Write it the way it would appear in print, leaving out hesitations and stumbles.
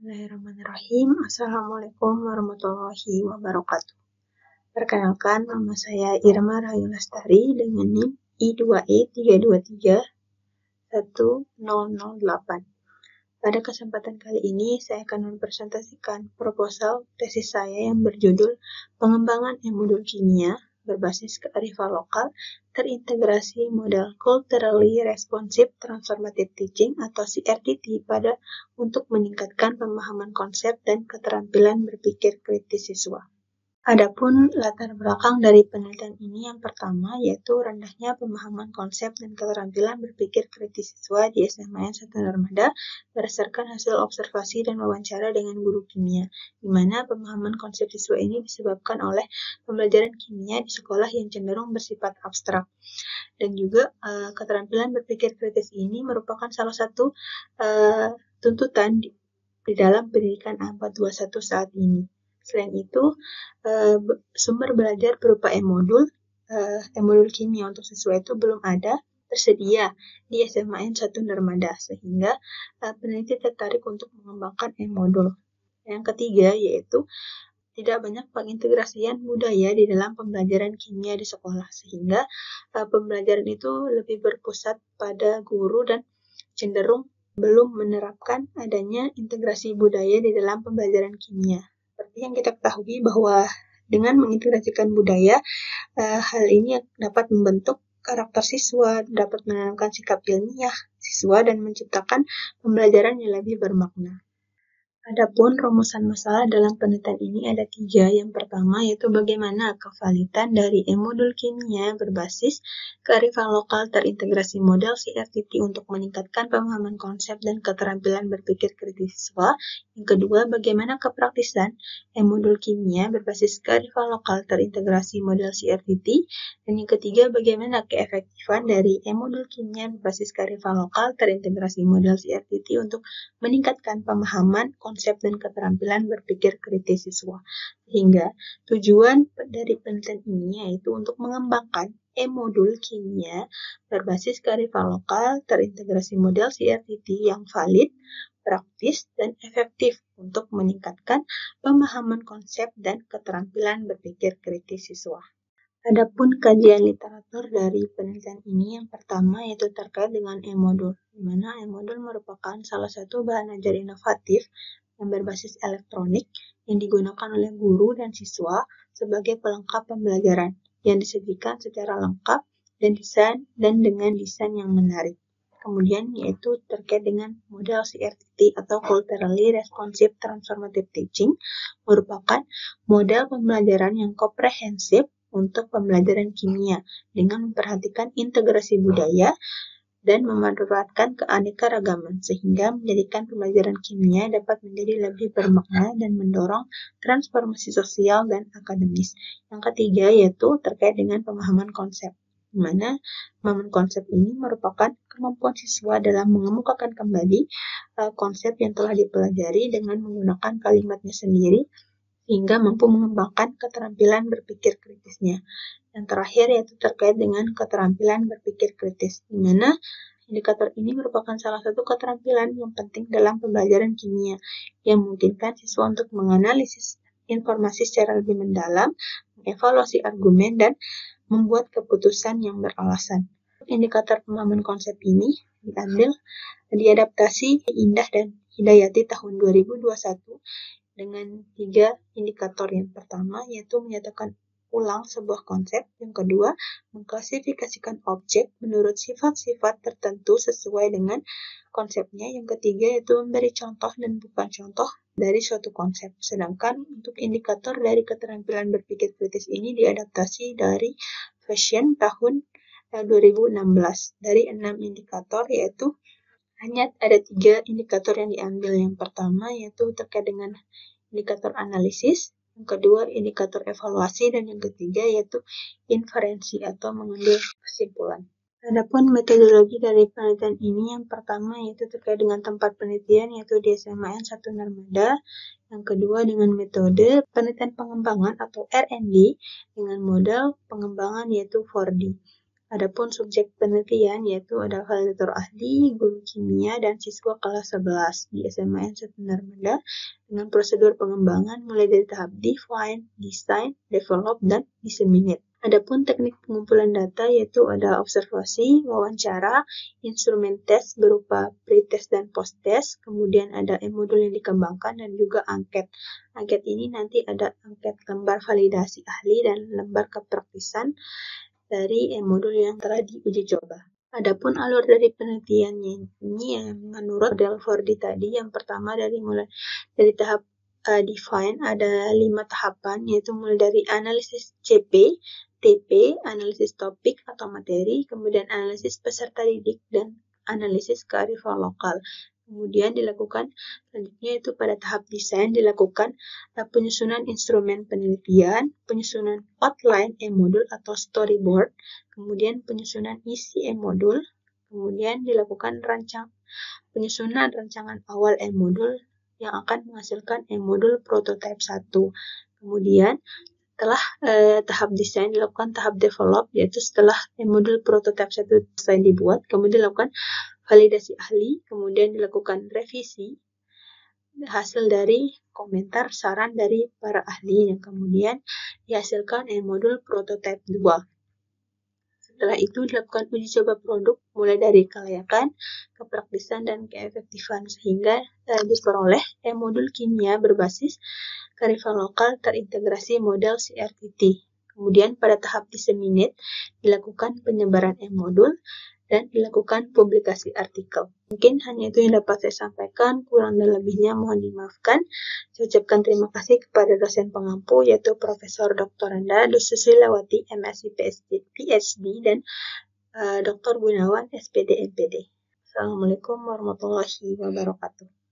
Bismillahirrahmanirrahim. Assalamualaikum warahmatullahi wabarakatuh. Perkenalkan, nama saya Irma Rahayu Lestari dengan NIM I2E3231008. Pada kesempatan kali ini, saya akan mempresentasikan proposal tesis saya yang berjudul Pengembangan E-modul Kimia berbasis kearifan lokal terintegrasi model Culturally Responsive Transformative Teaching atau CRTT untuk meningkatkan pemahaman konsep dan keterampilan berpikir kritis siswa. Adapun latar belakang dari penelitian ini yang pertama yaitu rendahnya pemahaman konsep dan keterampilan berpikir kritis siswa di SMAN 1 Narmada berdasarkan hasil observasi dan wawancara dengan guru kimia, di mana pemahaman konsep siswa ini disebabkan oleh pembelajaran kimia di sekolah yang cenderung bersifat abstrak. Dan juga keterampilan berpikir kritis ini merupakan salah satu tuntutan di dalam pendidikan abad 21 saat ini. Selain itu, sumber belajar berupa e-modul kimia untuk siswa itu belum ada tersedia di SMAN 1 Narmada, sehingga peneliti tertarik untuk mengembangkan e-modul. Yang ketiga yaitu tidak banyak pengintegrasian budaya di dalam pembelajaran kimia di sekolah, sehingga pembelajaran itu lebih berpusat pada guru dan cenderung belum menerapkan adanya integrasi budaya di dalam pembelajaran kimia. Seperti yang kita ketahui bahwa dengan mengintegrasikan budaya, hal ini dapat membentuk karakter siswa, dapat menanamkan sikap ilmiah siswa, dan menciptakan pembelajaran yang lebih bermakna. Adapun rumusan masalah dalam penelitian ini ada 3. Yang pertama yaitu bagaimana kevalidan dari e-modul kimia berbasis kearifan lokal terintegrasi model CRTT untuk meningkatkan pemahaman konsep dan keterampilan berpikir kritis siswa. Yang kedua, bagaimana kepraktisan e-modul kimia berbasis kearifan lokal terintegrasi model CRTT. Dan yang ketiga, bagaimana keefektifan dari e-modul kimia berbasis kearifan lokal terintegrasi model CRTT untuk meningkatkan pemahaman konsep dan keterampilan berpikir kritis siswa. Sehingga tujuan dari penelitian ini yaitu untuk mengembangkan e-modul kimia berbasis kearifan lokal terintegrasi model CRTT yang valid, praktis, dan efektif untuk meningkatkan pemahaman konsep dan keterampilan berpikir kritis siswa. Adapun kajian literatur dari penelitian ini yang pertama yaitu terkait dengan e-modul, di mana e-modul merupakan salah satu bahan ajar inovatif yang berbasis elektronik yang digunakan oleh guru dan siswa sebagai pelengkap pembelajaran yang disajikan secara lengkap dan dengan desain yang menarik. Kemudian yaitu terkait dengan model CRTT atau Culturally Responsive Transformative Teaching merupakan model pembelajaran yang komprehensif untuk pembelajaran kimia dengan memperhatikan integrasi budaya dan memanfaatkan keanekaragaman sehingga menjadikan pembelajaran kimia dapat menjadi lebih bermakna dan mendorong transformasi sosial dan akademis. Yang ketiga yaitu terkait dengan pemahaman konsep, di mana pemahaman konsep ini merupakan kemampuan siswa dalam mengemukakan kembali konsep yang telah dipelajari dengan menggunakan kalimatnya sendiri sehingga mampu mengembangkan keterampilan berpikir kritisnya. Yang terakhir yaitu terkait dengan keterampilan berpikir kritis, di mana indikator ini merupakan salah satu keterampilan yang penting dalam pembelajaran kimia yang memungkinkan siswa untuk menganalisis informasi secara lebih mendalam, mengevaluasi argumen, dan membuat keputusan yang beralasan. Indikator pemahaman konsep ini diadaptasi Indah dan Hidayati tahun 2021 dengan 3 indikator. Yang pertama yaitu menyatakan ulang sebuah konsep, yang kedua mengklasifikasikan objek menurut sifat-sifat tertentu sesuai dengan konsepnya, yang ketiga yaitu memberi contoh dan bukan contoh dari suatu konsep. Sedangkan untuk indikator dari keterampilan berpikir kritis ini diadaptasi dari Fashion tahun 2016. Dari 6 indikator yaitu hanya ada 3 indikator yang diambil. Yang pertama yaitu terkait dengan indikator analisis, yang kedua indikator evaluasi, dan yang ketiga yaitu inferensi atau mengambil kesimpulan. Adapun metodologi dari penelitian ini yang pertama yaitu terkait dengan tempat penelitian yaitu di SMAN 1 Narmada, yang kedua dengan metode penelitian pengembangan atau R&D dengan model pengembangan yaitu 4D. Adapun subjek penelitian yaitu ada validator ahli, guru kimia, dan siswa kelas 11 di SMAN Satu Narmada dengan prosedur pengembangan mulai dari tahap define, design, develop, dan disseminate. Adapun teknik pengumpulan data yaitu ada observasi, wawancara, instrumen tes berupa pre-test dan post-test, kemudian ada e-modul yang dikembangkan dan juga angket. Angket ini nanti ada angket lembar validasi ahli dan lembar kepraktisan dari e-modul yang telah diuji coba. Adapun alur dari penelitiannya ini yang menurut model 4D tadi, yang pertama mulai dari tahap define ada 5 tahapan, yaitu mulai dari analisis CP, TP, analisis topik atau materi, kemudian analisis peserta didik, dan analisis kearifan lokal. Kemudian dilakukan selanjutnya itu pada tahap desain dilakukan penyusunan instrumen penelitian, penyusunan outline e-modul atau storyboard, kemudian penyusunan isi e-modul, kemudian dilakukan penyusunan rancangan awal e-modul yang akan menghasilkan e-modul prototype 1. Kemudian setelah tahap desain dilakukan tahap develop, yaitu setelah e-modul prototype 1 selesai dibuat, kemudian dilakukan validasi ahli, kemudian dilakukan revisi hasil dari komentar saran dari para ahli yang kemudian dihasilkan e-modul prototype 2. Setelah itu dilakukan uji coba produk mulai dari kelayakan, kepraktisan, dan keefektifan sehingga diperoleh e-modul kimia berbasis kearifan lokal terintegrasi model CRTT. Kemudian pada tahap disseminate dilakukan penyebaran e-modul dan dilakukan publikasi artikel. Mungkin hanya itu yang dapat saya sampaikan, kurang dan lebihnya mohon dimaafkan. Saya ucapkan terima kasih kepada dosen pengampu yaitu Profesor Dr. Susrilawati MSc PhD dan Dr. Gunawan SPD MPD. Assalamualaikum warahmatullahi wabarakatuh.